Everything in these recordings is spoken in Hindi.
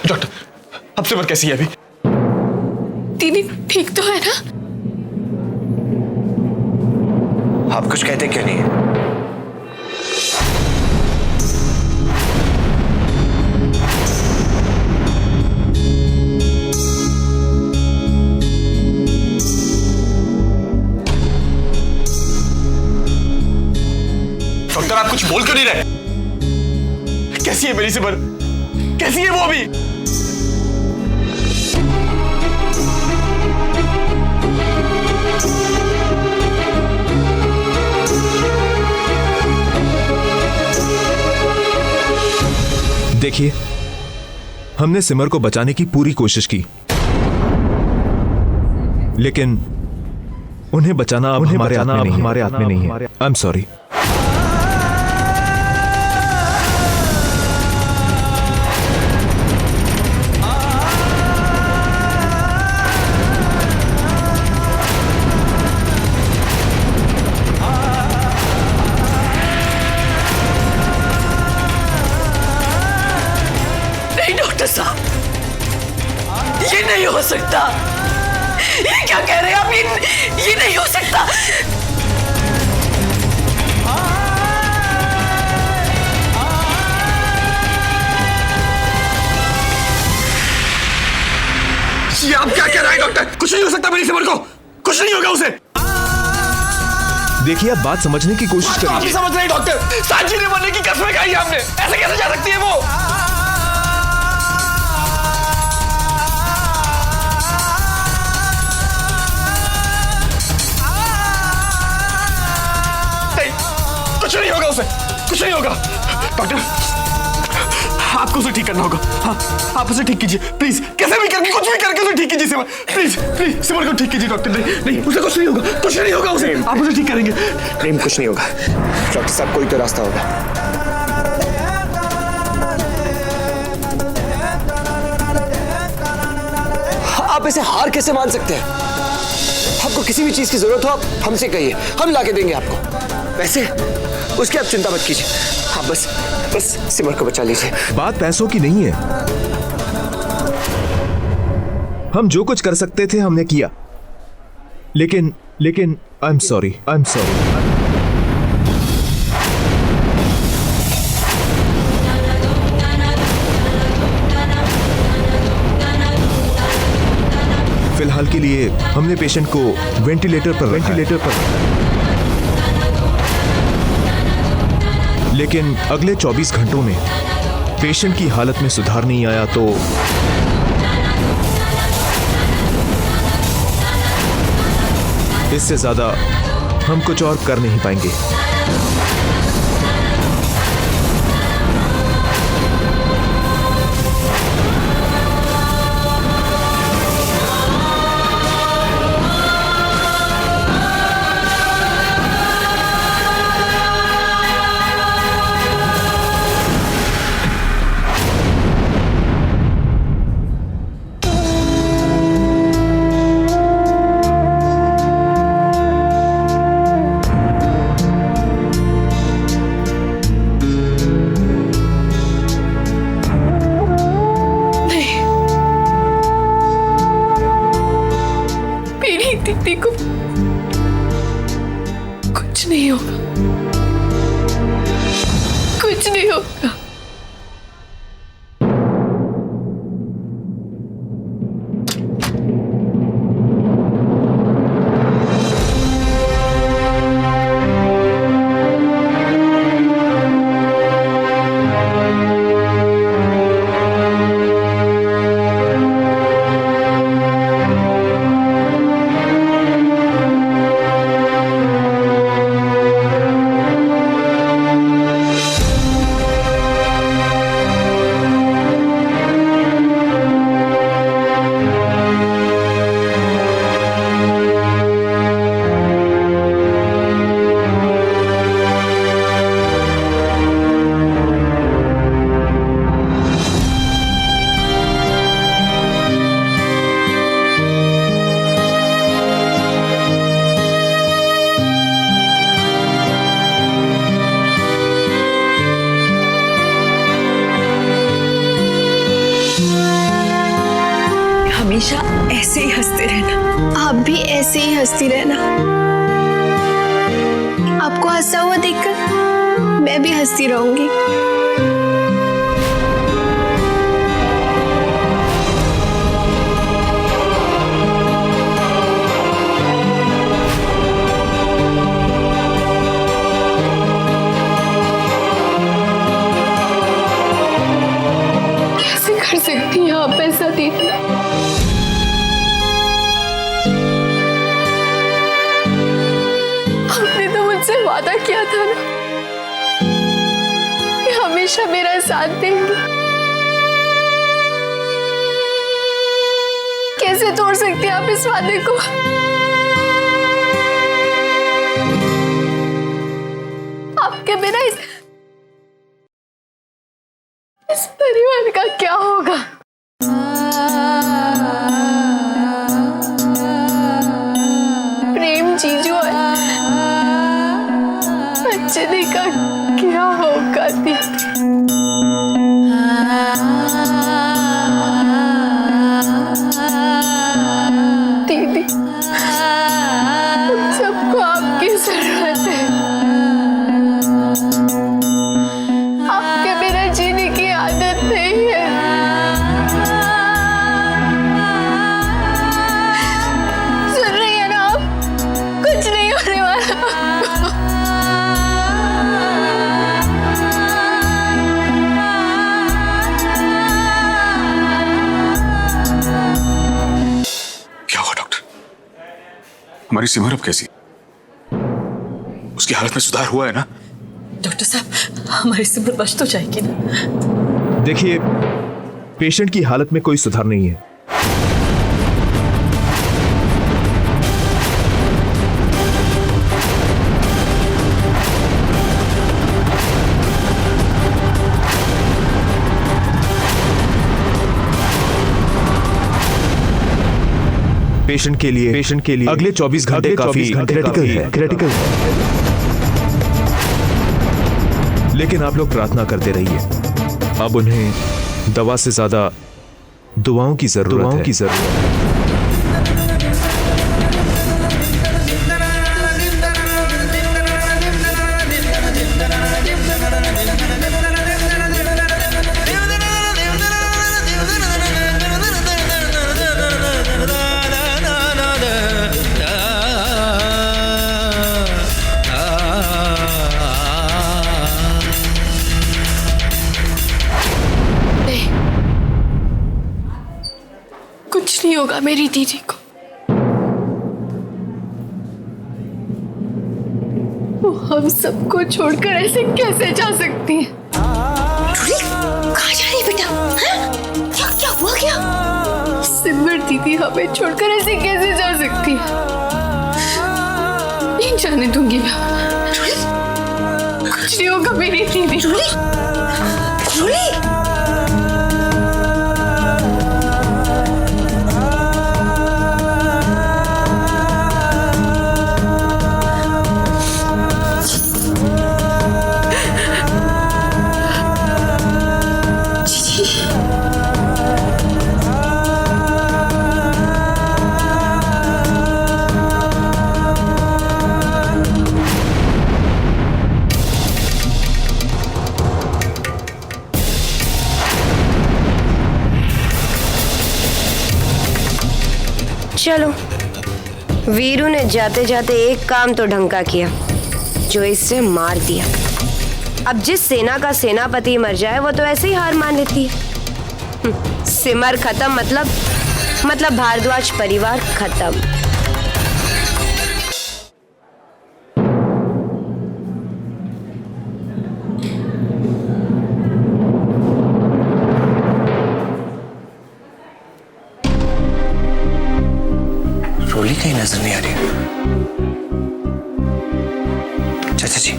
डॉक्टर, अब सिमर कैसी है अभी? दीदी ठीक तो है ना? आप कुछ कहते क्यों नहीं है? डॉक्टर, आप कुछ बोल क्यों नहीं रहे? कैसी है मेरी सिमर? कैसी है वो अभी? देखिए, हमने सिमर को बचाने की पूरी कोशिश की, लेकिन उन्हें बचाना अब हमारे हाथ में नहीं है। I am sorry. नहीं डॉक्टर साहब, ये नहीं हो सकता। ये क्या कह रहे हैं आप? ये नहीं हो सकता। ये आप क्या कह रहे हैं डॉक्टर? कुछ नहीं हो सकता मेरी सिमर को, कुछ नहीं होगा उसे। देखिए, आप बात समझने की कोशिश आप करिए। नहीं समझ रहे डॉक्टर, सांची ने मरने की कसमें खाई हमने, ऐसे कैसे जा सकती है वो? कुछ नहीं होगा उसे, कुछ नहीं होगा। डॉक्टर, आपको उसे ठीक करना होगा। हाँ, आप उसे ठीक कीजिए प्लीज, कैसे भी करके, कुछ भी करके उसे ठीक कीजिए सिमर, प्लीज प्लीज सिमर को ठीक कीजिए डॉक्टर। नहीं नहीं, उसे कुछ नहीं होगा, कुछ नहीं होगा उसे, आप उसे ठीक करेंगे। प्रेम, कुछ नहीं होगा। डॉक्टर साहब, कोई तो रास्ता होगा। आप इसे हार कैसे मान सकते हैं? आपको किसी भी चीज की जरूरत हो आप हमसे कहिए, हम ला के देंगे आपको। वैसे उसकी आप चिंता मत कीजिए, आप बस सिमर को बचा लीजिए। बात पैसों की नहीं है। हम जो कुछ कर सकते थे हमने किया, लेकिन आई एम सॉरी। फिलहाल के लिए हमने पेशेंट को वेंटिलेटर पर लेकिन अगले 24 घंटों में पेशेंट की हालत में सुधार नहीं आया तो इससे ज्यादा हम कुछ और कर नहीं पाएंगे। दीदी को कुछ नहीं होगा, कुछ नहीं होगा। हमेशा ऐसे ही हंसते रहना। आप भी ऐसे ही हंसती रहना। आपको हंसा हुआ देखकर मैं भी हंसती रहूंगी। कैसे कर सकती हैं आप ऐसा देखना? आपने तो मुझसे वादा किया था ना कि हमेशा मेरा साथ देंगे। कैसे तोड़ सकती हैं आप इस वादे को? आपके बिना इस परिवार का क्या होगा? प्रेम जीजू और अंजलि का क्या होगा दीदी? हम सबको आपकी जरूरत है। आपके बिना जीने की आदत नहीं है। सुन रही है ना आप? कुछ नहीं होने वाला। क्या हुआ डॉक्टर? हमारी सिमर अब कैसी? उसकी हालत में सुधार हुआ है ना? डॉक्टर साहब, हमारी सिमर बच तो जाएगी ना? देखिए, पेशेंट की हालत में कोई सुधार नहीं है। पेशेंट के लिए अगले 24 घंटे काफी क्रिटिकल है। लेकिन आप लोग प्रार्थना करते रहिए। अब उन्हें दवा से ज्यादा दुआओं की जरूरत है। कुछ नहीं होगा मेरी दीदी को। वो हम सबको छोड़कर ऐसे कैसे जा सकती है? कहाँ जा रही है बेटा? क्या क्या हुआ क्या? सिमर दीदी हमें छोड़कर ऐसे कैसे जा सकती है? नहीं जाने दूंगी मैं। कुछ नहीं होगा मेरी दीदी। चलो, वीरू ने जाते जाते एक काम तो ढंग का किया, जो इससे मार दिया। अब जिस सेना का सेनापति मर जाए वो तो ऐसे ही हार मान लेती है। सिमर खत्म मतलब भारद्वाज परिवार खत्म। रोली कहीं नजर नहीं आ रही है। चाचा जी,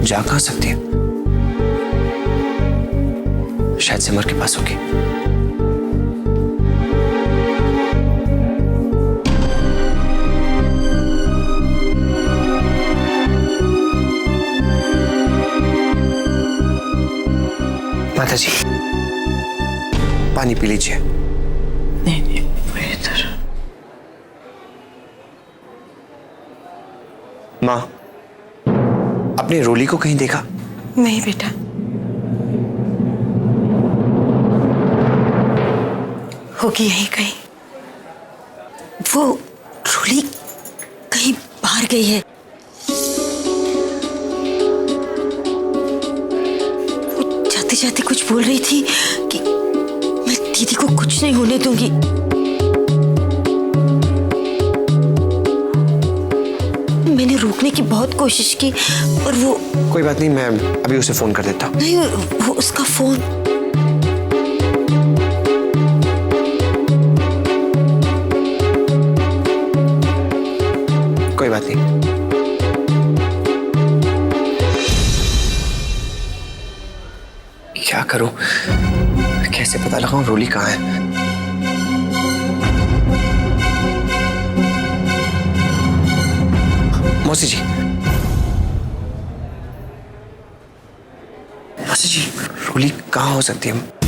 जा कहाँ सकती है? शायद सिमर के पास होगी। माता जी, पानी पी लीजिए। नहीं नहीं, वो इधर। माँ, आपने रोली को कहीं देखा? नहीं बेटा, होगी यहीं कहीं। वो रोली कहीं बाहर गई है। वो जाते जाते कुछ बोल रही थी कि मैं दीदी को कुछ नहीं होने दूंगी। मैंने रोकने की बहुत कोशिश की और वो कोई बात नहीं, मैं अभी उसे फोन कर देता हूँ। नहीं, वो उसका फोन। कोई बात नहीं। क्या करूं? कैसे पता लगाऊं रोली कहाँ है? मौसी जी, मौसी जी, रोली कहाँ हो सकती है?